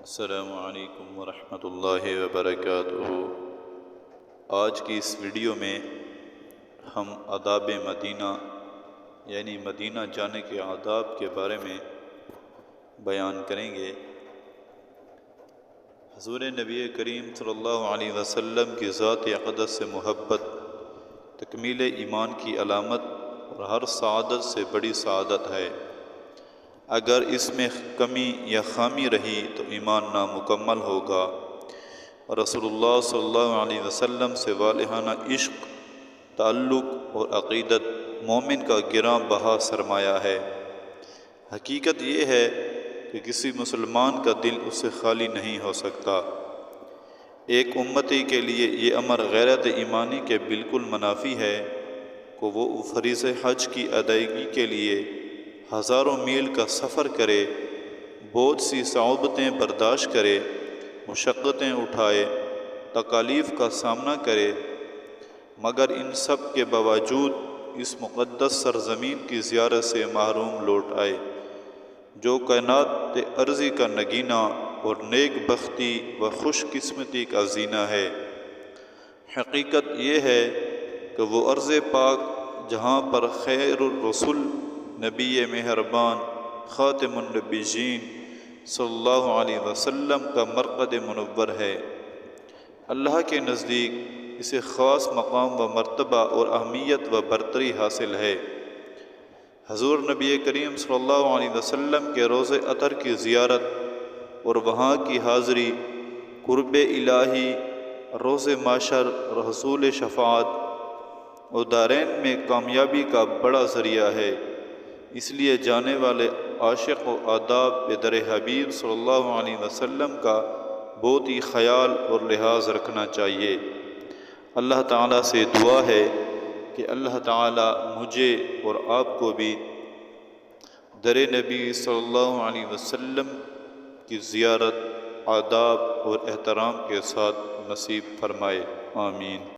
السلام علیکم ورحمۃ اللہ وبرکاتہ۔ آج کی اس ویڈیو میں ہم آداب مدینہ یعنی مدینہ جانے کے آداب کے بارے میں بیان کریں گے۔ حضور نبی کریم صلی اللہ علیہ وسلم کی ذات اقدس سے محبت تکمیل ایمان کی علامت اور ہر سعادت سے بڑی سعادت ہے۔ اگر اس میں کمی یا خامی رہی تو ایمان نامکمل ہوگا۔ رسول اللہ صلی اللہ علیہ وسلم سے والہانہ عشق، تعلق اور عقیدت مومن کا گراں بہا سرمایہ ہے۔ حقیقت یہ ہے کہ کسی مسلمان کا دل اس سے خالی نہیں ہو سکتا۔ ایک امتی کے لیے یہ امر غیرت ایمانی کے بالکل منافی ہے کہ وہ فریضہ حج کی ادائیگی کے لیے ہزاروں میل کا سفر کرے، بہت سی صعوبتیں برداشت کرے، مشقتیں اٹھائے، تکالیف کا سامنا کرے، مگر ان سب کے باوجود اس مقدس سرزمین کی زیارت سے محروم لوٹ آئے، جو کائنات ارضی کا نگینہ اور نیک بختی و خوش قسمتی کا زینہ ہے۔ حقیقت یہ ہے کہ وہ ارض پاک جہاں پر خیر الرسل نبی مہربان خاتم النبیین صلی اللہ علیہ وسلم کا مرقد منور ہے، اللہ کے نزدیک اسے خاص مقام و مرتبہ اور اہمیت و برتری حاصل ہے۔ حضور نبی کریم صلی اللہ علیہ وسلم کے روضہ اطہر کی زیارت اور وہاں کی حاضری قرب الہی، روز محشر، حصول شفاعت اور دارین میں کامیابی کا بڑا ذریعہ ہے۔ اس لیے جانے والے عاشق و آداب در حبیب صلی اللہ علیہ وسلم کا بہت ہی خیال اور لحاظ رکھنا چاہیے۔ اللہ تعالیٰ سے دعا ہے کہ اللہ تعالیٰ مجھے اور آپ کو بھی در نبی صلی اللہ علیہ وسلم کی زیارت آداب اور احترام کے ساتھ نصیب فرمائے، آمین۔